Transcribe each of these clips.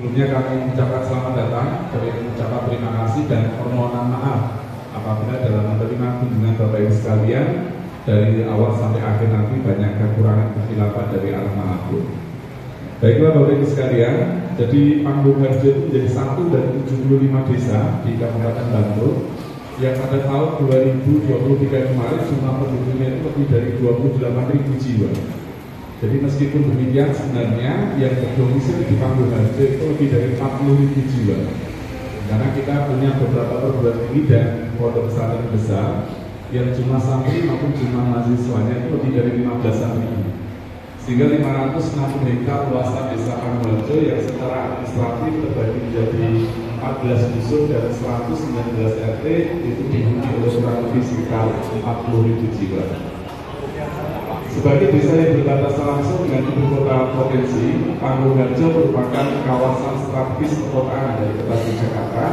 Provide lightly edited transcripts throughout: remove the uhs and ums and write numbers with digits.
Sebelumnya kami mengucapkan selamat datang, mengucapkan terima kasih dan permohonan maaf apabila dalam menerima kunjungan Bapak Ibu sekalian dari awal sampai akhir nanti banyak kekurangan kesilapan dari arah manapun. Baiklah Bapak Ibu sekalian, jadi Panggung Harjo itu menjadi satu dari 75 desa di Kabupaten Bantul yang pada tahun 2023 kemarin jumlah penduduknya itu lebih dari 28.000 jiwa. Jadi meskipun demikian sebenarnya yang berdomisili di Panggung Harjo itu lebih dari 40.000 jiwa. Karena kita punya beberapa perguruan tinggi dan pondok pesantren besar yang jumlah santri maupun jumlah mahasiswanya itu lebih dari 15.000. Sehingga 560 hektar luasan desa Panggung Harjo yang secara administratif terbagi menjadi 14 dusun dan 119 RT itu dihuni oleh kurang lebih sekitar 40.000 jiwa. Sebagai desa yang berbatasan langsung dengan ibu kota provinsi, Panggung Harjo merupakan kawasan strategis perkotaan dari kota Jakarta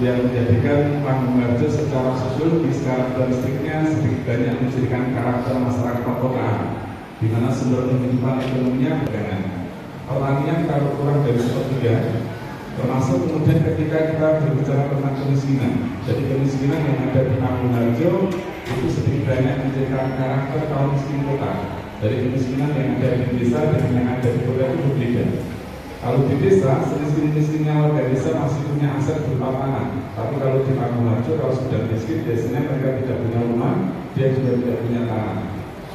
yang menjadikan Panggung Harjo secara sosiologis karakteristiknya sedikit banyak menjadikan karakter masyarakat perkotaan, di mana sumber kehidupan ekonominya bergangan. Pertanian kalau kurang dari sepertiga, termasuk kemudian ketika kita berbicara tentang kemiskinan. Jadi kemiskinan yang ada di Panggung Harjo itu sedikit banyak menjadikan karakter kaum miskin kota. Dari kemiskinan yang ada di desa dan yang ada di kota itu berbeda. Kalau di desa, semiskin-miskinnya warga desa masih punya aset berupa tanah. Tapi kalau di Panggung Harjo, kalau sudah miskin, biasanya mereka tidak punya rumah, dia juga tidak punya tanah.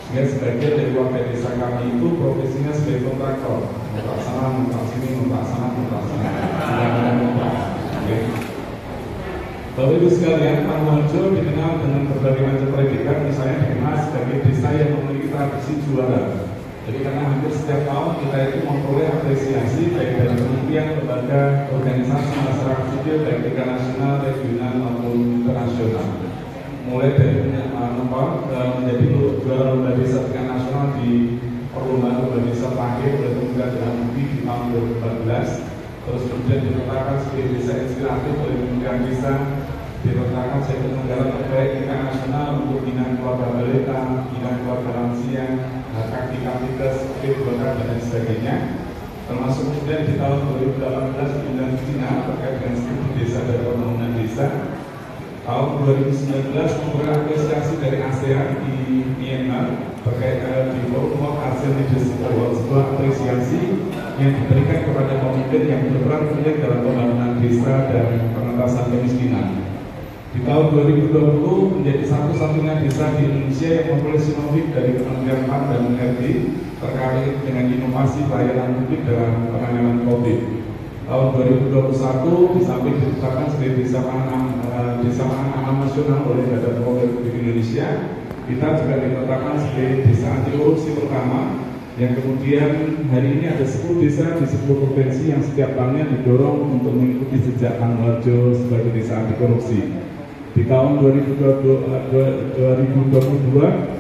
Sehingga sebagian dari warga desa kami itu profesinya sebagai kontraktor, kontrak sana, kontrak sini, kontrak sana, kontrak sana. Bapak Ibu sekalian, Panggung Harjo dikenal dengan berbagai macam predikat, misalnya dikenal sebagai desa yang memiliki tradisi juara. Jadi karena hampir setiap tahun kita itu memperoleh apresiasi baik dari kementerian, lembaga, organisasi masyarakat sipil baik tingkat nasional, regional maupun internasional. Mulai dari menjadi juara lomba desa tingkat nasional di perlombaan lomba desa terakhir oleh Kementerian Dalam Negeri di tahun 2014. Terus kemudian ditetapkan sebagai desa inspiratif oleh Kementerian Desa, ditetapkan sebagai penyelenggara terbaik tingkat nasional untuk binaan keluarga balita, binaan keluarga lansia, hak aktivitas, keluarga dan lain sebagainya. Termasuk kemudian di tahun 2018 Pemilihan Cina terkait dengan studi desa dan pembangunan desa. Tahun 2019 memperoleh apresiasi dari ASEAN di Myanmar terkait di Forum World ASEAN Leadership Award, sebuah apresiasi yang diberikan kepada pemimpin yang berperan penting dalam pembangunan desa dan pengentasan kemiskinan. Di tahun 2020 menjadi satu-satunya desa di Indonesia yang memperoleh Sinovik dari Kementerian PAN dan RT terkait dengan inovasi pelayanan publik dalam penanganan COVID. Tahun 2021 di samping ditetapkan sebagai desa pangan aman nasional oleh Badan POM Republik Indonesia, kita juga ditetapkan sebagai desa anti korupsi pertama, yang kemudian hari ini ada 10 desa di 10 provinsi yang setiap tahunnya didorong untuk mengikuti jejak Panggung Harjo sebagai desa anti korupsi. Di tahun 2022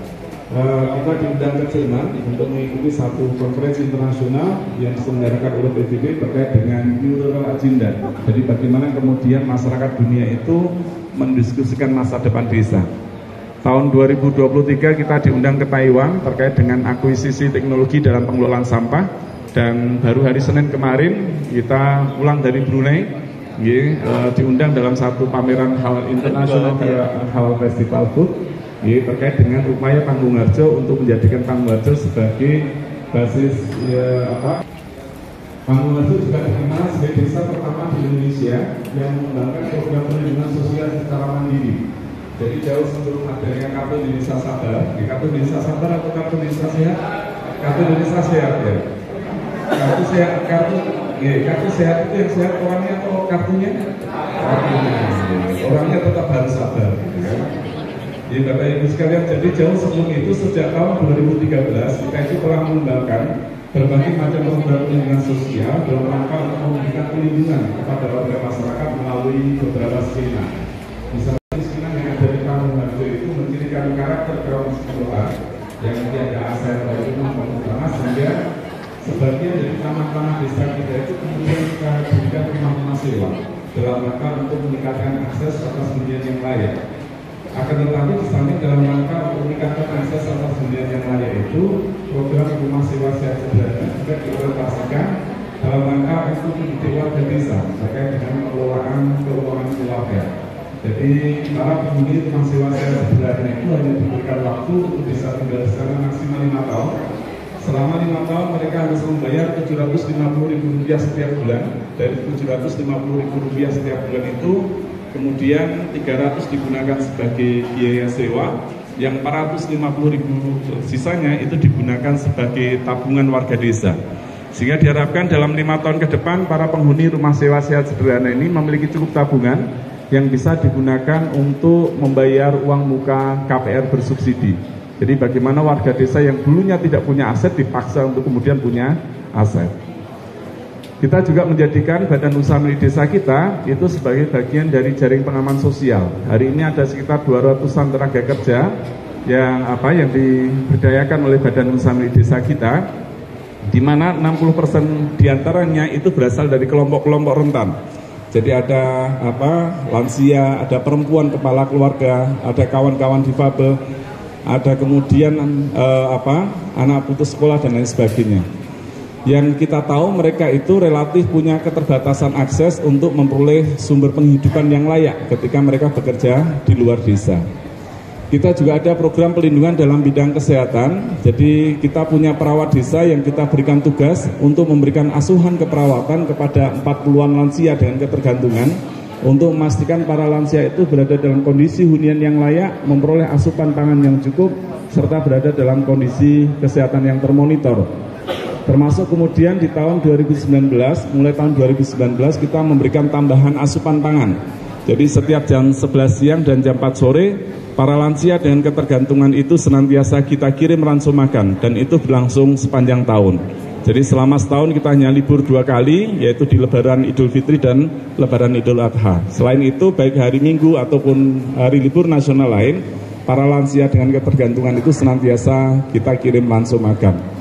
kita diundang ke Jerman untuk mengikuti satu konferensi internasional yang diselenggarakan oleh PBB terkait dengan Rural Agenda. Jadi bagaimana kemudian masyarakat dunia itu mendiskusikan masa depan desa. Tahun 2023 kita diundang ke Taiwan terkait dengan akuisisi teknologi dalam pengelolaan sampah, dan baru hari Senin kemarin kita pulang dari Brunei, diundang dalam satu pameran halal internasional halal festival food terkait dengan upaya Panggung Harjo untuk menjadikan Panggung Harjo sebagai basis Panggung Harjo juga dikenal sebagai desa pertama di Indonesia yang mengembangkan program perlindungan sosial secara mandiri. Jadi jauh sebelum adanya Kartu Indonesia Sabar, Kartu Indonesia Sabar atau Kartu Indonesia Sehat? Kartu Indonesia Sehat ya. Kartu sehat itu yang sehat orangnya atau kartunya? Kartunya. Orangnya tetap harus sabar. Gitu kan? Jadi Bapak Ibu sekalian, jadi jauh sebelum itu sejak tahun 2013 kita itu telah mengembangkan berbagai macam program perlindungan sosial dalam rangka untuk memberikan perlindungan kepada warga masyarakat melalui beberapa skema. Misalnya itu mencirikan karakter kaum sekolah yang tidak aset dari rumah sehingga sebagian dari tanah-tanah desa kita itu kemudian kita berikan rumah-rumah sewa dalam rangka untuk meningkatkan akses atas hunian yang layak. Akan tetapi di samping dalam rangka untuk meningkatkan akses atas hunian yang layak itu, program rumah sewa sehat sederhana juga diorientasikan dalam rangka eksekutif warga desa terkait dengan pengelolaan keuangan keluarga. Jadi para penghuni rumah sewa sehat sederhana itu hanya diberikan waktu untuk bisa tinggal di sana maksimal 5 tahun. Selama 5 tahun mereka harus membayar Rp750.000 setiap bulan. Dari Rp750.000 setiap bulan itu kemudian 300 digunakan sebagai biaya sewa, yang 450.000 sisanya itu digunakan sebagai tabungan warga desa. Sehingga diharapkan dalam 5 tahun ke depan para penghuni rumah sewa sehat sederhana ini memiliki cukup tabungan yang bisa digunakan untuk membayar uang muka KPR bersubsidi. Jadi bagaimana warga desa yang dulunya tidak punya aset dipaksa untuk kemudian punya aset. Kita juga menjadikan badan usaha milik desa kita itu sebagai bagian dari jaring pengaman sosial. Hari ini ada sekitar 200-an tenaga kerja yang diberdayakan oleh badan usaha milik desa kita, di mana 60% diantaranya itu berasal dari kelompok-kelompok rentan. Jadi ada lansia, ada perempuan kepala keluarga, ada kawan-kawan difabel, ada kemudian anak putus sekolah dan lain sebagainya. Yang kita tahu mereka itu relatif punya keterbatasan akses untuk memperoleh sumber penghidupan yang layak ketika mereka bekerja di luar desa. Kita juga ada program pelindungan dalam bidang kesehatan. Jadi kita punya perawat desa yang kita berikan tugas untuk memberikan asuhan keperawatan kepada 40-an lansia dengan ketergantungan, untuk memastikan para lansia itu berada dalam kondisi hunian yang layak, memperoleh asupan pangan yang cukup, serta berada dalam kondisi kesehatan yang termonitor. Termasuk kemudian di tahun 2019, mulai tahun 2019 kita memberikan tambahan asupan pangan. Jadi setiap jam 11 siang dan jam 4 sore, para lansia dengan ketergantungan itu senantiasa kita kirim ransom makan, dan itu berlangsung sepanjang tahun. Jadi selama setahun kita hanya libur 2 kali, yaitu di Lebaran Idul Fitri dan Lebaran Idul Adha. Selain itu, baik hari Minggu ataupun hari libur nasional lain, para lansia dengan ketergantungan itu senantiasa kita kirim ransom makan.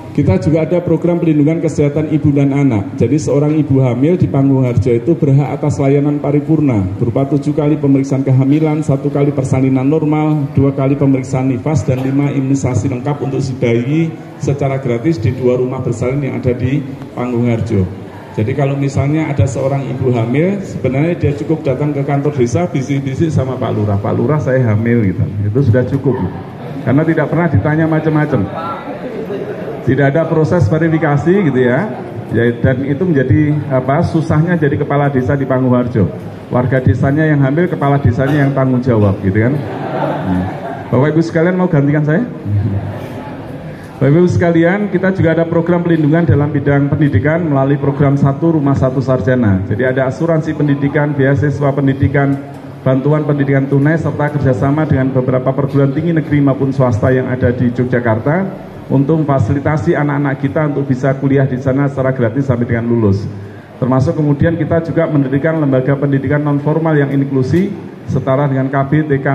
Kita juga ada program pelindungan kesehatan ibu dan anak. Jadi seorang ibu hamil di Panggung-Harjo itu berhak atas layanan paripurna berupa 7 kali pemeriksaan kehamilan, 1 kali persalinan normal, 2 kali pemeriksaan nifas, dan 5 imunisasi lengkap untuk si bayi secara gratis di 2 rumah bersalin yang ada di Panggung-Harjo. Jadi kalau misalnya ada seorang ibu hamil, sebenarnya dia cukup datang ke kantor desa, bisik-bisik sama Pak Lurah, "Pak Lurah, saya hamil," gitu. Itu sudah cukup, karena tidak pernah ditanya macam-macam. Tidak ada proses verifikasi gitu ya, dan itu menjadi susahnya jadi kepala desa di Panggung-Harjo. Warga desanya yang hamil, kepala desanya yang tanggung jawab gitu kan. Bapak Ibu sekalian, mau gantikan saya? Bapak Ibu sekalian, kita juga ada program pelindungan dalam bidang pendidikan melalui program 1 Rumah 1 Sarjana. Jadi ada asuransi pendidikan, beasiswa pendidikan, bantuan pendidikan tunai, serta kerjasama dengan beberapa perguruan tinggi negeri maupun swasta yang ada di Yogyakarta, untuk memfasilitasi anak-anak kita untuk bisa kuliah di sana secara gratis sampai dengan lulus. Termasuk kemudian kita juga mendirikan lembaga pendidikan non formal yang inklusi setara dengan KB, TK,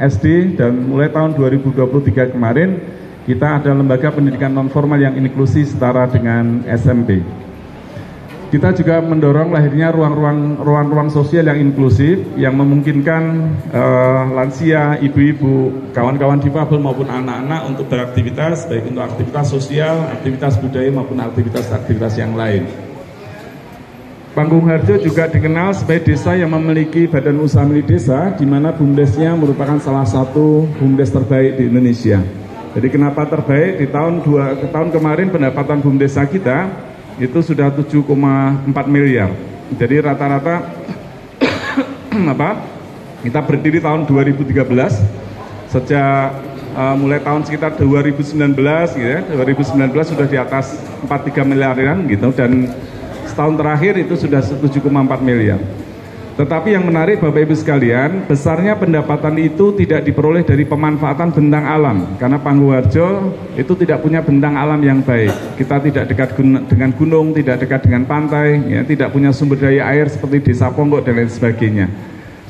SD, dan mulai tahun 2023 kemarin kita ada lembaga pendidikan non formal yang inklusi setara dengan SMP. Kita juga mendorong lahirnya ruang-ruang sosial yang inklusif yang memungkinkan lansia, ibu-ibu, kawan-kawan difabel maupun anak-anak untuk beraktivitas, baik untuk aktivitas sosial, aktivitas budaya maupun aktivitas-aktivitas yang lain. Panggung-Harjo juga dikenal sebagai desa yang memiliki badan usaha milik desa, di mana BUMDes-nya merupakan salah satu BUMDes terbaik di Indonesia. Jadi kenapa terbaik? Di tahun kemarin pendapatan BUMDes kita itu sudah 7,4 miliar. Jadi rata-rata kita berdiri tahun 2013, sejak mulai tahun sekitar 2019 gitu ya, 2019 sudah di atas 43 miliaran gitu, dan setahun terakhir itu sudah 7,4 miliar. Tetapi yang menarik Bapak Ibu sekalian, besarnya pendapatan itu tidak diperoleh dari pemanfaatan bentang alam, karena Panggung-Harjo itu tidak punya bentang alam yang baik. Kita tidak dekat dengan gunung, tidak dekat dengan pantai, ya, tidak punya sumber daya air seperti Desa Ponggok dan lain sebagainya.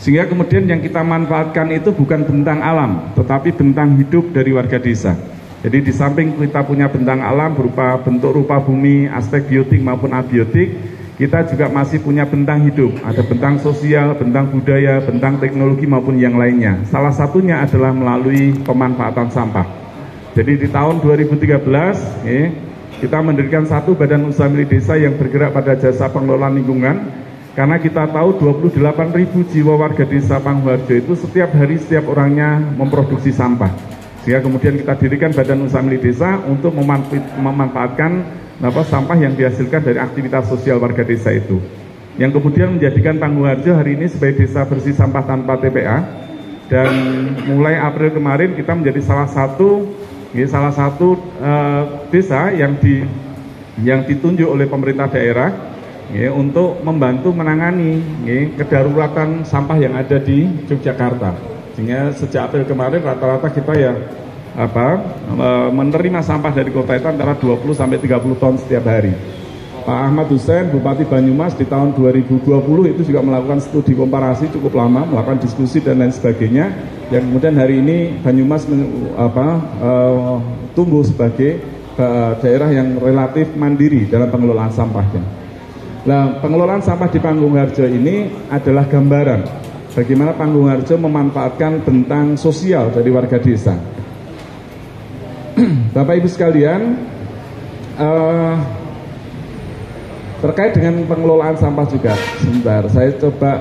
Sehingga kemudian yang kita manfaatkan itu bukan bentang alam, tetapi bentang hidup dari warga desa. Jadi di samping kita punya bentang alam berupa bentuk rupa bumi, aspek biotik maupun abiotik, kita juga masih punya bentang hidup, ada bentang sosial, bentang budaya, bentang teknologi maupun yang lainnya. Salah satunya adalah melalui pemanfaatan sampah. Jadi di tahun 2013, kita mendirikan satu badan usaha milik desa yang bergerak pada jasa pengelolaan lingkungan, karena kita tahu 28.000 jiwa warga desa Panggung Harjo itu setiap hari setiap orangnya memproduksi sampah. Sehingga kemudian kita dirikan badan usaha milik desa untuk memanfaatkan sampah yang dihasilkan dari aktivitas sosial warga desa itu. Yang kemudian menjadikan Panggung Harjo hari ini sebagai desa bersih sampah tanpa TPA. Dan mulai April kemarin kita menjadi salah satu desa yang ditunjuk oleh pemerintah daerah untuk membantu menangani kedaruratan sampah yang ada di Yogyakarta. Sehingga sejak April kemarin rata-rata kita menerima sampah dari kota itu antara 20 sampai 30 ton setiap hari. Pak Ahmad Hussein, Bupati Banyumas di tahun 2020 itu juga melakukan studi komparasi cukup lama, melakukan diskusi dan lain sebagainya. Yang kemudian hari ini Banyumas tumbuh sebagai daerah yang relatif mandiri dalam pengelolaan sampahnya. Nah, pengelolaan sampah di Panggung Harjo ini adalah gambaran bagaimana Panggung Harjo memanfaatkan bentang sosial dari warga desa. Bapak Ibu sekalian, terkait dengan pengelolaan sampah juga, sebentar saya coba